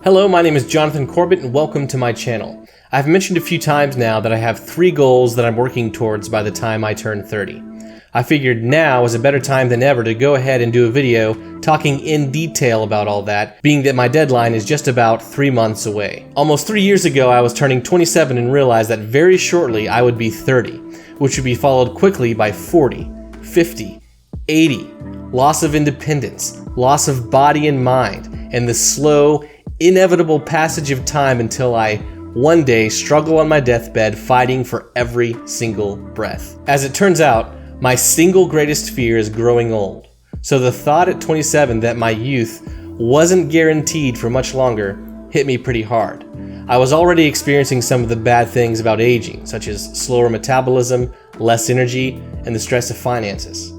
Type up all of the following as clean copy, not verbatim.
Hello, my name is Jonathan Corbett and welcome to my channel. I've mentioned a few times now that I have 3 goals that I'm working towards by the time I turn 30. I figured now is a better time than ever to go ahead and do a video talking in detail about all that, being that my deadline is just about 3 months away. Almost 3 years ago I was turning 27 and realized that very shortly I would be 30, which would be followed quickly by 40, 50, 80, loss of independence, loss of body and mind, and the slow, inevitable passage of time until I one day struggle on my deathbed fighting for every single breath. As it turns out, my single greatest fear is growing old. So the thought at 27 that my youth wasn't guaranteed for much longer hit me pretty hard. I was already experiencing some of the bad things about aging, such as slower metabolism, less energy, and the stress of finances.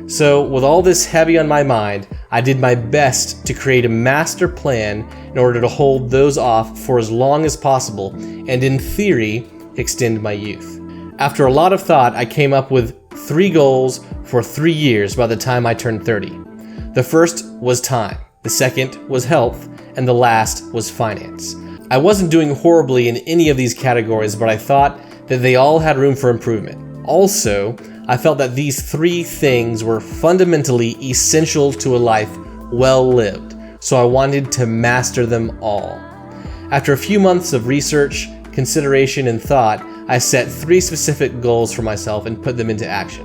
So with all this heavy on my mind, I did my best to create a master plan in order to hold those off for as long as possible and in theory, extend my youth. After a lot of thought, I came up with 3 goals for 3 years by the time I turned 30. The first was time, the second was health, and the last was finance. I wasn't doing horribly in any of these categories, but I thought that they all had room for improvement. Also, I felt that these 3 things were fundamentally essential to a life well lived, so I wanted to master them all. After a few months of research, consideration, and thought, I set 3 specific goals for myself and put them into action.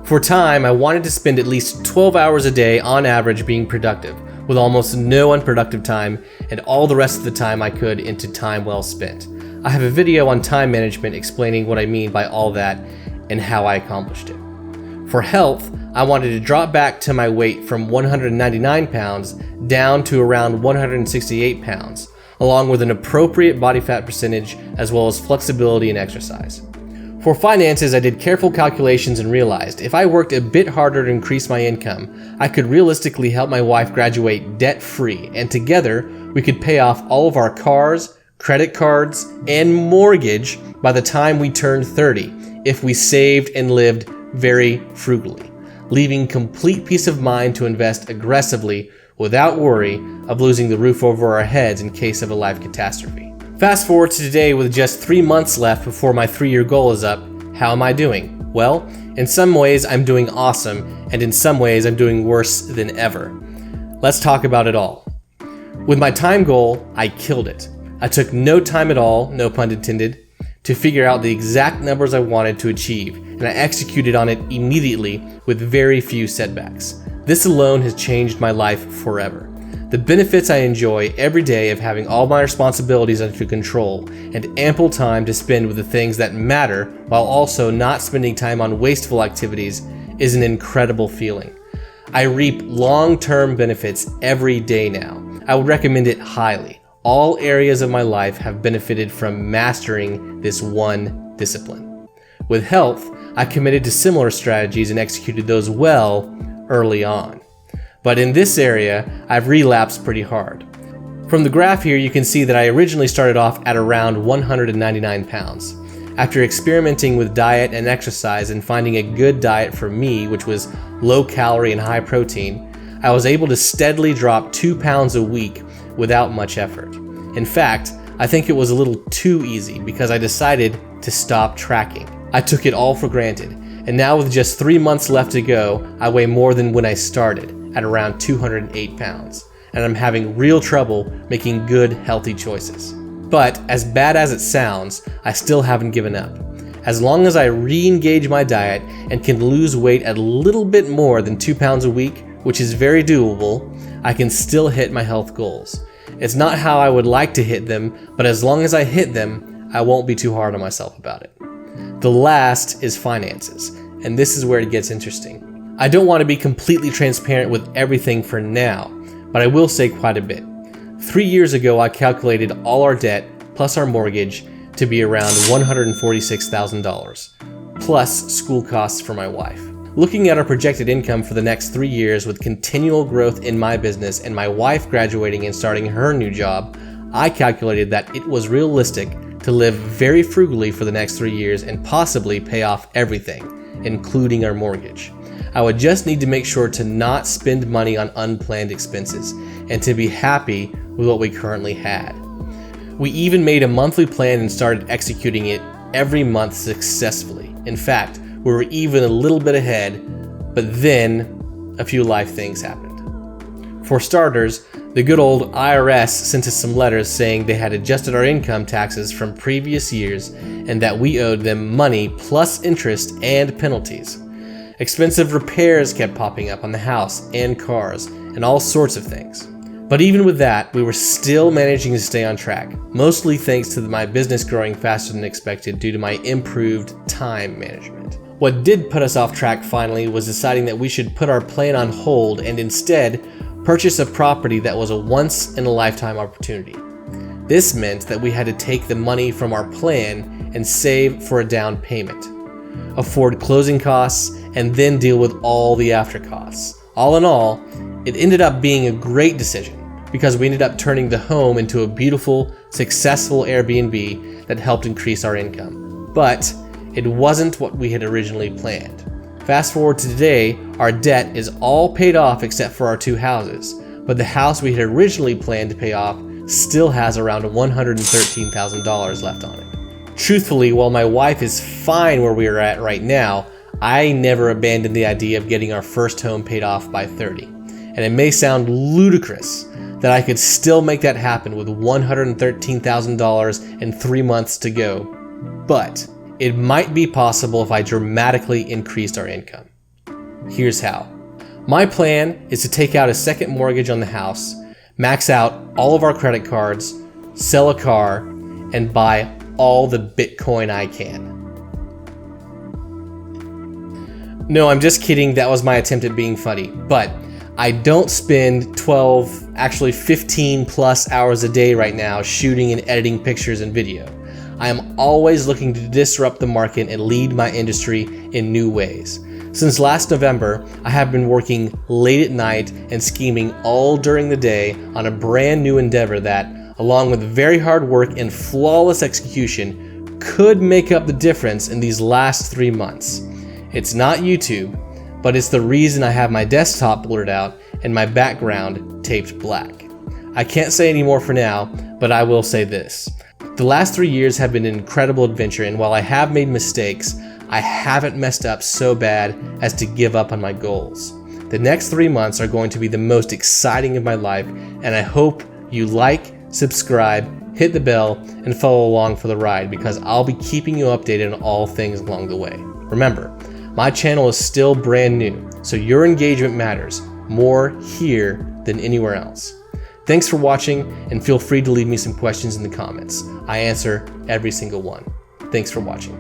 For time, I wanted to spend at least 12 hours a day on average being productive, with almost no unproductive time, and all the rest of the time I could into time well spent. I have a video on time management explaining what I mean by all that and how I accomplished it. For health, I wanted to drop back to my weight from 199 pounds down to around 168 pounds, along with an appropriate body fat percentage as well as flexibility and exercise. For finances, I did careful calculations and realized if I worked a bit harder to increase my income, I could realistically help my wife graduate debt-free, and together we could pay off all of our cars, credit cards, and mortgage by the time we turned 30 if we saved and lived very frugally, leaving complete peace of mind to invest aggressively without worry of losing the roof over our heads in case of a life catastrophe. Fast forward to today with just 3 months left before my 3-year goal is up. How am I doing? Well, in some ways I'm doing awesome, and in some ways I'm doing worse than ever. Let's talk about it all. With my time goal, I killed it. I took no time at all, no pun intended, to figure out the exact numbers I wanted to achieve, and I executed on it immediately with very few setbacks. This alone has changed my life forever. The benefits I enjoy every day of having all my responsibilities under control and ample time to spend with the things that matter while also not spending time on wasteful activities is an incredible feeling. I reap long-term benefits every day now. I would recommend it highly. All areas of my life have benefited from mastering this one discipline. With health, I committed to similar strategies and executed those well early on. But in this area, I've relapsed pretty hard. From the graph here, you can see that I originally started off at around 199 pounds. After experimenting with diet and exercise and finding a good diet for me, which was low calorie and high protein, I was able to steadily drop 2 pounds a week without much effort. In fact, I think it was a little too easy because I decided to stop tracking. I took it all for granted, and now with just 3 months left to go, I weigh more than when I started, at around 208 pounds, and I'm having real trouble making good, healthy choices. But as bad as it sounds, I still haven't given up. As long as I re-engage my diet and can lose weight at a little bit more than 2 pounds a week, which is very doable, I can still hit my health goals. It's not how I would like to hit them, but as long as I hit them, I won't be too hard on myself about it. The last is finances, and this is where it gets interesting. I don't want to be completely transparent with everything for now, but I will say quite a bit. 3 years ago, I calculated all our debt plus our mortgage to be around $146,000, plus school costs for my wife. Looking at our projected income for the next 3 years with continual growth in my business and my wife graduating and starting her new job, I calculated that it was realistic to live very frugally for the next 3 years and possibly pay off everything, including our mortgage. I would just need to make sure to not spend money on unplanned expenses and to be happy with what we currently had. We even made a monthly plan and started executing it every month successfully. In fact, we were even a little bit ahead, but then a few life things happened. For starters, the good old IRS sent us some letters saying they had adjusted our income taxes from previous years and that we owed them money plus interest and penalties. Expensive repairs kept popping up on the house and cars and all sorts of things. But even with that, we were still managing to stay on track, mostly thanks to my business growing faster than expected due to my improved time management. What did put us off track finally was deciding that we should put our plan on hold and instead purchase a property that was a once-in-a-lifetime opportunity. This meant that we had to take the money from our plan and save for a down payment, afford closing costs, and then deal with all the after costs. All in all, it ended up being a great decision because we ended up turning the home into a beautiful, successful Airbnb that helped increase our income. But it wasn't what we had originally planned. Fast forward to today, our debt is all paid off except for our 2 houses, but the house we had originally planned to pay off still has around $113,000 left on it. Truthfully, while my wife is fine where we are at right now, I never abandoned the idea of getting our first home paid off by 30. And it may sound ludicrous that I could still make that happen with $113,000 and 3 months to go, but it might be possible if I dramatically increased our income. Here's how. My plan is to take out a second mortgage on the house, max out all of our credit cards, sell a car, and buy all the Bitcoin I can. No, I'm just kidding. That was my attempt at being funny, but I don't spend 12, actually 15 plus hours a day right now shooting and editing pictures and video. I am always looking to disrupt the market and lead my industry in new ways. Since last November, I have been working late at night and scheming all during the day on a brand new endeavor that, along with very hard work and flawless execution, could make up the difference in these last 3 months. It's not YouTube, but it's the reason I have my desktop blurred out and my background taped black. I can't say any more for now, but I will say this. The last 3 years have been an incredible adventure, and while I have made mistakes, I haven't messed up so bad as to give up on my goals. The next 3 months are going to be the most exciting of my life, and I hope you like, subscribe, hit the bell, and follow along for the ride because I'll be keeping you updated on all things along the way. Remember, my channel is still brand new, so your engagement matters more here than anywhere else. Thanks for watching, and feel free to leave me some questions in the comments. I answer every single one. Thanks for watching.